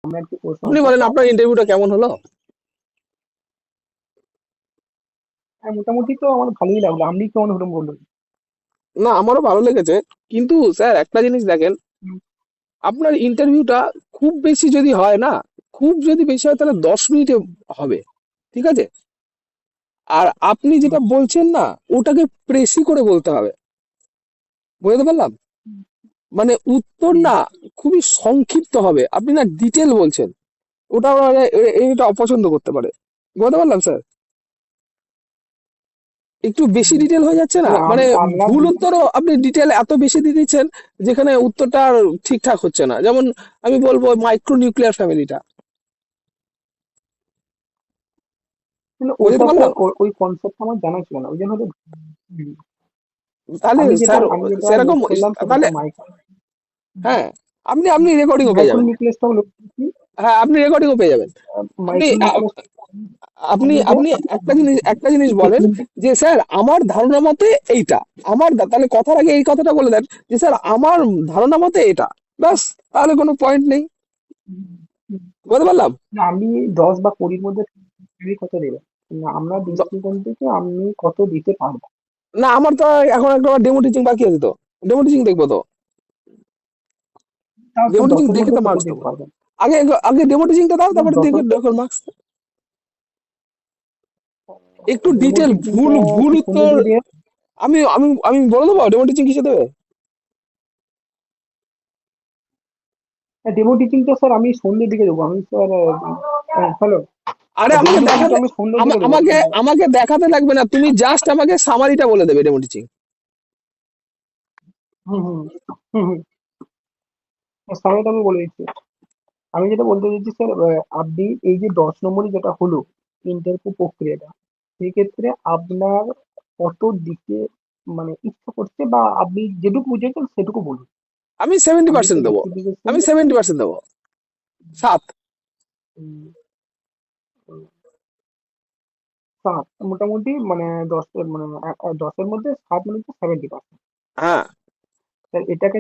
আমরা একটু প্রশ্ন আপনি আনসার বলেন করবো। আপনার ইন্টারভিউটা কেমন হলো? হ্যাঁ, মোটামুটি তো আমার ভালোই লাগলো। আপনি কেমন হলো বলুন? না, আমারও ভালো লেগেছে। কিন্তু স্যার একটা জিনিস দেখেন, হুম, আপনার ইন্টারভিউটা খুব বেশি যদি হয় না, খুব যদি বেশি হয় তাহলে 10 মিনিটে হবে, ঠিক আছে? আর আপনি হুম, যেটা বলছেন না, ওটাকে প্রেসি করে বলতে হবে, বুঝতে পারলাম? মানে উত্তর হুম, না খুবই সংক্ষিপ্ত হবে, আপনি না ডিটেল বলছেন, ওটা ওরা এটা অপছন্দ করতে পারে, বুঝতে পারলাম স্যার? একটু বেশি হুম। ডিটেল হয়ে যাচ্ছে না, মানে মানে আমরা ভুল উত্তরও আপনি ডিটেল এত বেশি দিয়ে দিচ্ছেন যেখানে উত্তরটা আর ঠিকঠাক হচ্ছে না। যেমন আমি বলবো মাইক্রো নিউক্লিয়ার ফ্যামিলিটা, মানে বুঝতে ওটা স্যার পারলাম? ওই কনসেপ্ট আমার জানা ছিল না, ওই জন্য হুম। তাহলে স্যার আমি যেটা সেরকম, নোট করলাম সেটা তাহলে হচ্ছে মাইক্রো হ্যাঁ, আপনি আপনি রেকর্ডিংও পেয়ে মাইক্রো যাবেন। নিউক্লিয়াসটা হলো কি? হ্যাঁ, আপনি রেকর্ডিংও পেয়ে যাবেন। আপনি মাইক্রো নিউক্লিয়াস আপনি মধ্যে আপনি একটা জিনিস এই বলেন তিনটে যে স্যার আমার ধারণা মতে এইটা, তাহলে কথার আগে এই কথাটা বলে দেন যে স্যার আমার ধারণা মতে এটা, ব্যাস। তাহলে কোনো পয়েন্ট নেই, বুঝতে পারলাম? না, আমি 10 বা 20-র মধ্যে তুমি কত দেবে? না, আমরা দৃষ্টিকোণ থেকে আমি কত দিতে পারবো। না, আমার তো এখন একটা ডেমো টিচিং বাকি আছে, তো ডেমো টিচিং দেখবো তো। তাও তো ডেমো টিচিং 10-এর দেখে মধ্যে তো কত মার্কস দিতে দেবো। পারবেন? আগে আগে ডেমো টিচিংটা দাও, না, তারপরে দেখে দেখো মার্কস। একটু ডেমো ডিটেল, টিচিংটা ভুল ভুল কি সন্ধ্যের উত্তর। দিকে দিয়ে? আমি আমি আমি বলে দেবো ডেমো টিচিং কিসে দেবে। ডেমো টিচিংটা স্যার আমি সন্ধ্যের দিকে দেবো। আমি স্যার হ্যালো, আরে ডেমো আমাকে টিচিংটা দেখাতে, আমি সন্ধ্যের দিকে দেবো। আমাকে আমাকে দেখাতে লাগবে না, তুমি জাস্ট আমাকে সামারিটা বলে দেবে ডেমো টিচিং। হুম, হুম, হুম, হুম। সময়টা আমি বলে দিচ্ছি। আমি যেটা বলতে চাইছি স্যার, আপনি এই যে 10 নম্বরই যেটা হলো ইন্টারভিউ প্রক্রিয়াটা, সেক্ষেত্রে আপনার কত দিতে মানে ইচ্ছা করছে, বা আপনি যেটুকু বুঝেছেন সেটুকু বলুন। আমি সেভেন্টি আপনি তো পার্সেন্ট দেবো। জেস্টিফিকেশন আমি 70% দেবো। 7। 7 মোটামুটি, মানে 10 মানে 10-এর মধ্যে 7 মানে 70%। হ্যাঁ, স্যার এটাকে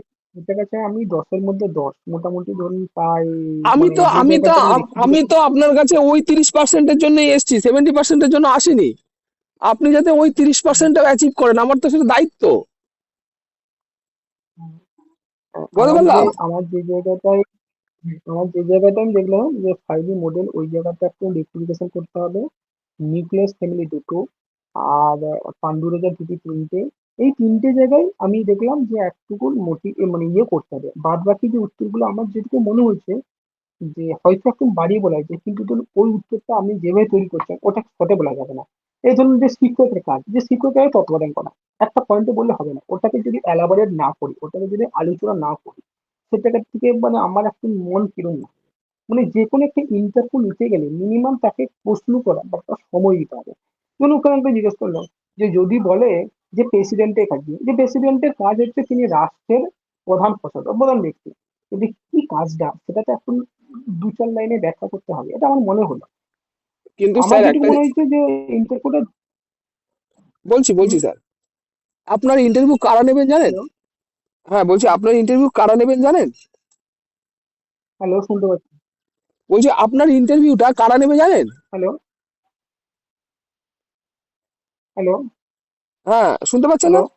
চাই আমি 10-এর মধ্যে 10, মোটামুটি ধরুন প্রায়, আমি মানে তো যে আমি তো জায়গাটা আমি আমি রেক্টিফিকেশন। তো আপনার কাছে ওই 30%-এর জন্যই এসেছি, 70%-এর জন্য আসিনি। আপনি যাতে ওই 30%টা অ্যাচিভ করেন, আমার তো সেটা দায়িত্ব, বুঝতে পারলাম? আমার যে জায়গাটায় আমি দেখলাম যে 5G মডেল, ওই জায়গাটা একটু রেক্টিফিকেশন করতে হবে। নিউক্লিয়াস ফ্যামিলি দুটো, আর পান্ডুরেজা দুটি, তিনটে। এই তিনটে জায়গায় আমি দেখলাম যে একটুকু মানে ইয়ে করতে হবে। বাদ বাকি যে উত্তরগুলো আমার যেটুকু মনে হয়েছে যে হয়তো একটু বাড়িয়ে বলা হয়েছে, কিন্তু ধরুন ওই উত্তরটা আপনি যেভাবে তৈরি করছেন ওটা সঠিক বলা যাবে না। এই ধরুন যে শিক্ষকের কাজ, যে শিক্ষকের তত্ত্বাবধান করা, একটা পয়েন্টে বললে হবে না, ওটাকে যদি এলাবোরেট না করি, ওটাকে যদি আলোচনা না করি, সেটাকে থেকে মানে আমার একটু মন কিরম না। মানে যে কোনো একটা ইন্টারভিউ নিতে গেলে মিনিমাম তাকে প্রশ্ন করা বা তার সময় দিতে হবে। ধরুন ওখানে একটা জিজ্ঞেস করলাম যে যদি বলে যে প্রেসিডেন্টের কাজ কি? যে প্রেসিডেন্টের কাজ হচ্ছে তিনি রাষ্ট্রের প্রধান ফসল প্রধান ব্যক্তি। যদি কি কাজটা সেটা তো এখন 2-4 লাইনে ব্যাখ্যা করতে হবে, এটা আমার মনে হলো। কিন্তু আমার স্যার যেটুকু একটা মনে হয়েছে যে ইন্টারভিউটা। বলছি বলছি স্যার, আপনার ইন্টারভিউ কারা নেবেন জানেন? হ্যালো, হ্যাঁ বলছি, আপনার ইন্টারভিউ কারা নেবেন জানেন? হ্যালো, শুনতে পাচ্ছি। বলছি আপনার ইন্টারভিউটা কারা নেবে জানেন? হ্যালো, হ্যালো, হ্যাঁ, শুনতে পাচ্ছেন হ্যালো। না?